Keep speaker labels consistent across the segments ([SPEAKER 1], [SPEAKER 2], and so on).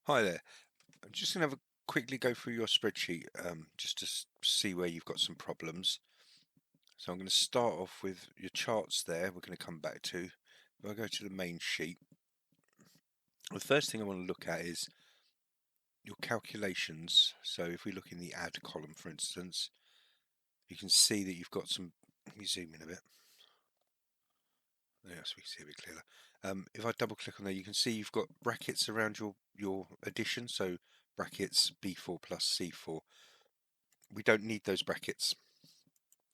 [SPEAKER 1] Hi there. I'm just going to have a quickly go through your spreadsheet just to see where you've got some problems. So I'm going to start off with your charts there. We're going to come back to. If I go to the main sheet, the first thing I want to look at is your calculations. So if we look in the add column, for instance, you can see that you've got some. Let me zoom in a bit. Yes, we can see a bit clearer. If I double click on there, you can see you've got brackets around your addition. So brackets B4 plus C4. We don't need those brackets.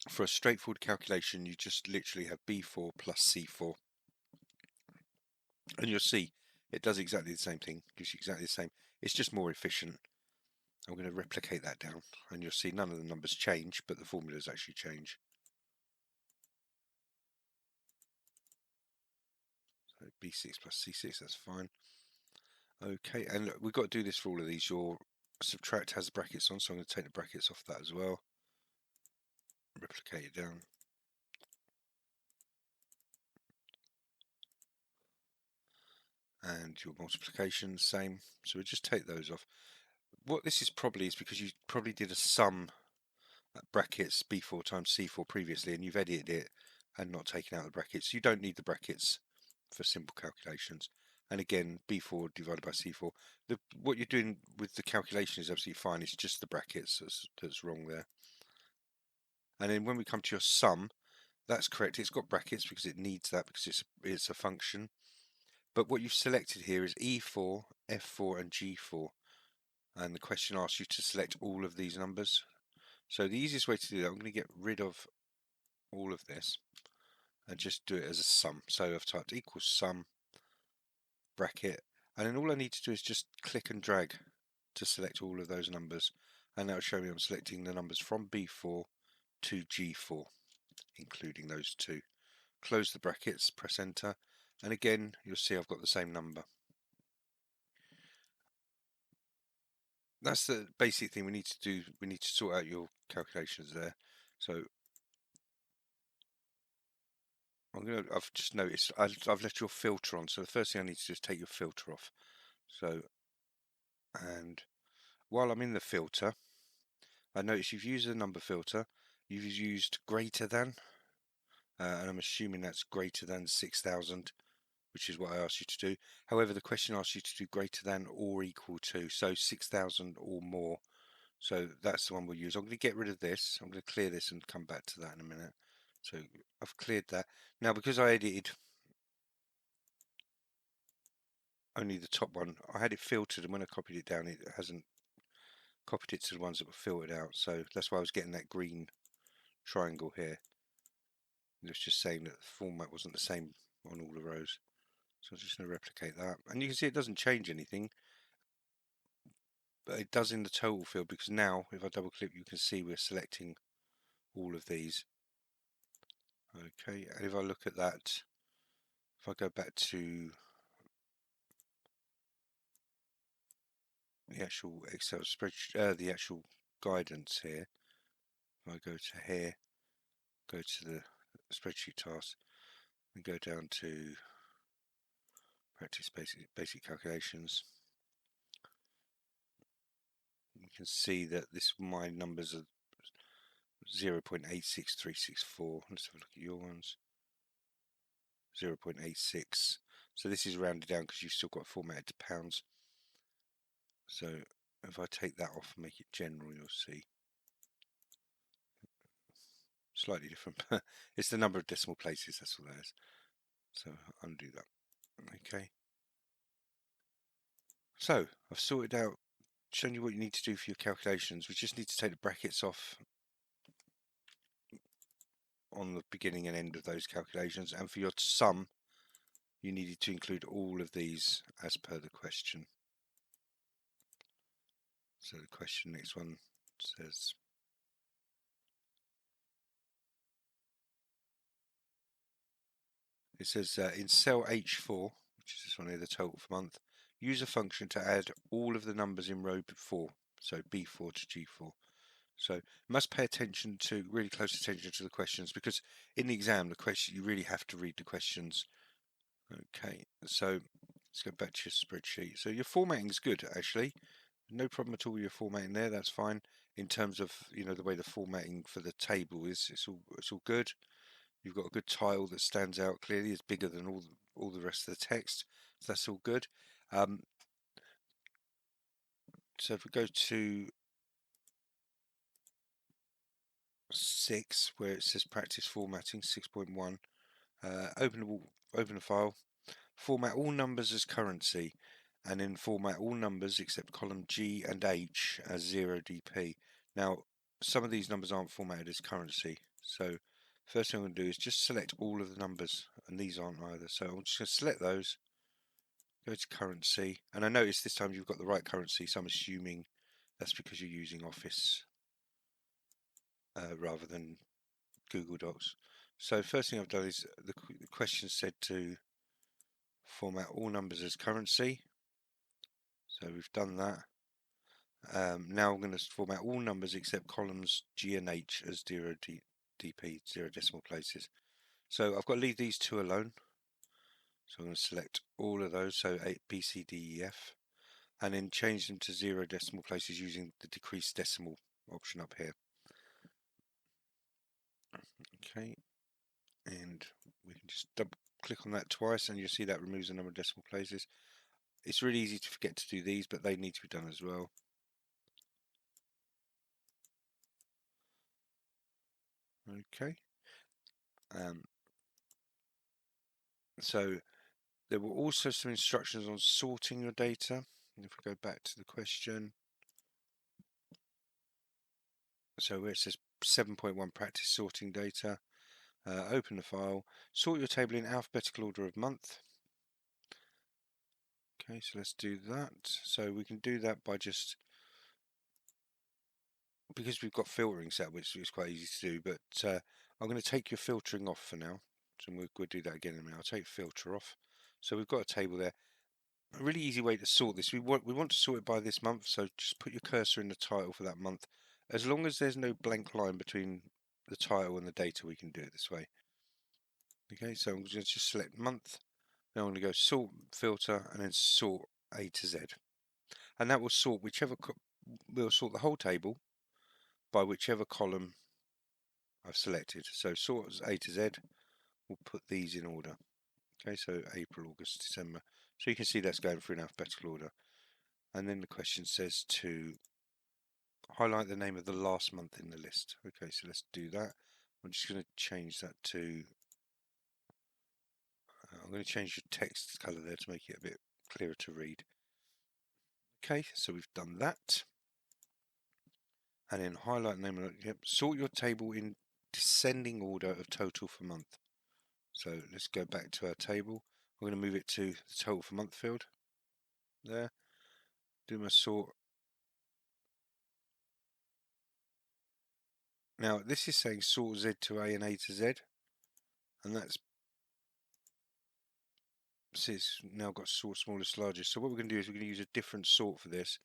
[SPEAKER 1] For a straightforward calculation, you just literally have B4 plus C4. And you'll see it does exactly the same thing, gives you exactly the same. It's just more efficient. I'm going to replicate that down, and you'll see none of the numbers change, but the formulas actually change. So B6 plus C6, that's fine. Okay, and look, we've got to do this for all of these. Your subtract has the brackets on, so I'm going to take the brackets off that as well. Replicate it down. And your multiplication, same. So we'll just take those off. What this is probably is because you probably did a sum brackets B4 times C4 previously, and you've edited it and not taken out the brackets. You don't need the brackets for simple calculations. And again, B4 divided by C4. What you're doing with the calculation is absolutely fine. It's just the brackets that's wrong there. And then when we come to your sum, that's correct. It's got brackets because it needs that because it's a function. But what you've selected here is E4, F4, and G4. And the question asks you to select all of these numbers. So the easiest way to do that, I'm going to get rid of all of this and just do it as a sum. So I've typed equals sum bracket, and then all I need to do is just click and drag to select all of those numbers, and that'll show me I'm selecting the numbers from B4 to G4, including those two. Close the brackets, press enter, and again you'll see I've got the same number. That's the basic thing we need to do. We need to sort out your calculations there. So I've just noticed I've left your filter on. So the first thing I need to do is take your filter off. So, and while I'm in the filter, I notice you've used the number filter. You've used greater than, and I'm assuming that's greater than 6,000, which is what I asked you to do. However, the question asks you to do greater than or equal to, so 6,000 or more. So that's the one we'll use. I'm going to get rid of this. I'm going to clear this and come back to that in a minute. So I've cleared that. Now, because I edited only the top one, I had it filtered, and when I copied it down, it hasn't copied it to the ones that were filtered out. So that's why I was getting that green triangle here. It was just saying that the format wasn't the same on all the rows. So I'm just going to replicate that. And you can see it doesn't change anything, but it does in the total field, because now if I double click, you can see we're selecting all of these. Okay, and if I look at that, if I go back to the actual Excel spreadsheet, the actual guidance here, if I go to here, go to the spreadsheet task, and go down to practice basic calculations, you can see that my numbers are 0.86364. Let's have a look at your ones. 0.86. So this is rounded down because you've still got formatted to pounds. So if I take that off and make it general, you'll see slightly different. It's the number of decimal places, that's what that is. So undo that. Okay. So I've sorted out, shown you what you need to do for your calculations. We just need to take the brackets off on the beginning and end of those calculations, and for your sum you needed to include all of these as per the question. So the question, next one, says in cell H4, which is this one here, the total for month, use a function to add all of the numbers in row 4, so B4 to G4. So you must pay attention to, really close attention to the questions, because in the exam, the question, you really have to read the questions. Okay, so Let's go back to your spreadsheet. So your formatting is good, actually. No problem at all with your formatting there. That's fine. In terms of, you know, the way the formatting for the table is, it's all good. You've got a good tile that stands out clearly. It's bigger than all the rest of the text. So that's all good. So if we go to 6, where it says practice formatting 6.1, open a file, format all numbers as currency, and then format all numbers except column G and H as 0 dp. Now, some of these numbers aren't formatted as currency, so first thing I'm going to do is just select all of the numbers, and these aren't either. So I'm just going to select those, go to currency, and I notice this time you've got the right currency, so I'm assuming that's because you're using Office rather than Google Docs. So first thing I've done is the question said to format all numbers as currency. So we've done that. Now I'm going to format all numbers except columns G and H as 0 dp, 0 decimal places. So I've got to leave these two alone. So I'm going to select all of those, so B, C, D, E, F, and then change them to 0 decimal places using the decrease decimal option up here. Okay, and we can just double click on that twice and you'll see that removes the number of decimal places. It's really easy to forget to do these, but they need to be done as well. Okay. So there were also some instructions on sorting your data. And if we go back to the question, so where it says 7.1 practice sorting data, open the file, sort your table in alphabetical order of month. Okay, so let's do that. So we can do that by just, because we've got filtering set, which is quite easy to do, but I'm going to take your filtering off for now. So we'll do that again in a minute. I'll take filter off. So we've got a table there. A really easy way to sort this. We want to sort it by this month, so just put your cursor in the title for that month. As long as there's no blank line between the title and the data, we can do it this way. Okay, so I'm going to just select month. Now I'm going to go sort filter and then sort A to Z, and that will sort we'll sort the whole table by whichever column I've selected. So sort as A to Z. We'll put these in order. Okay, so April, August, December. So you can see that's going through in alphabetical order. And then the question says to highlight the name of the last month in the list. Okay, so let's do that. I'm just going to change that to, I'm going to change the text color there to make it a bit clearer to read. Okay, so we've done that. And then highlight the name of it. Yep, sort your table in descending order of total for month. So let's go back to our table. I'm going to move it to the total for month field. There. Do my sort. Now this is saying sort Z to A and A to Z, and that's it's now got sort smallest largest. So what we're going to do is we're going to use a different sort for this.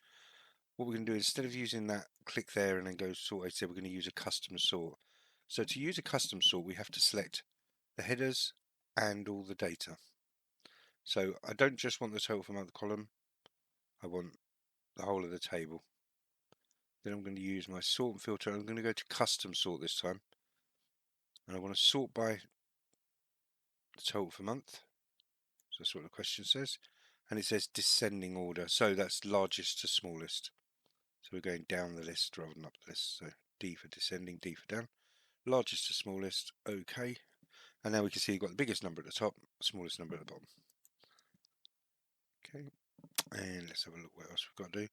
[SPEAKER 1] What we're going to do, instead of using that click there and then go sort A to Z, we're going to use a custom sort. So to use a custom sort, we have to select the headers and all the data. So I don't just want the total for month column, I want the whole of the table. Then I'm going to use my sort and filter. I'm going to go to custom sort this time, and I want to sort by the total for month. So that's what the question says, and it says descending order, so that's largest to smallest. So we're going down the list rather than up the list. So D for descending, D for down, largest to smallest. Okay, and now we can see you've got the biggest number at the top, smallest number at the bottom. Okay, and let's have a look what else we've got to do.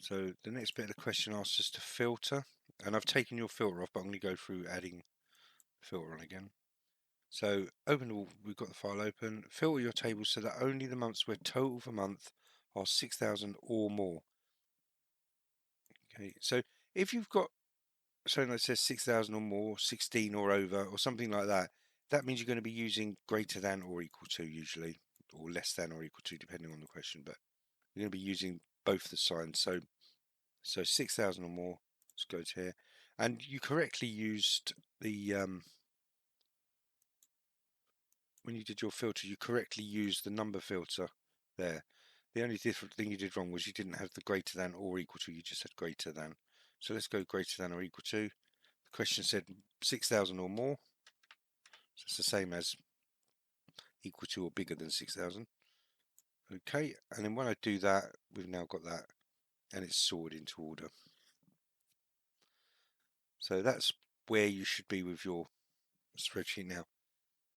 [SPEAKER 1] So the next bit of the question asks us to filter, and I've taken your filter off, but I'm going to go through adding filter on again. So we've got the file open. Filter your table so that only the months where total for month are 6,000 or more. Okay, so if you've got something that says 6,000 or more, 16 or over, or something like that, that means you're going to be using greater than or equal to usually, or less than or equal to, depending on the question. But you're going to be using both the signs. So 6,000 or more. Let's go to here, and you correctly used the when you did your filter, you correctly used the number filter there. The only different thing you did wrong was you didn't have the greater than or equal to, you just had greater than. So let's go greater than or equal to. The question said 6,000 or more. So it's the same as equal to or bigger than 6,000. Okay, and then when I do that, we've now got that and it's sorted into order. So that's where you should be with your spreadsheet now.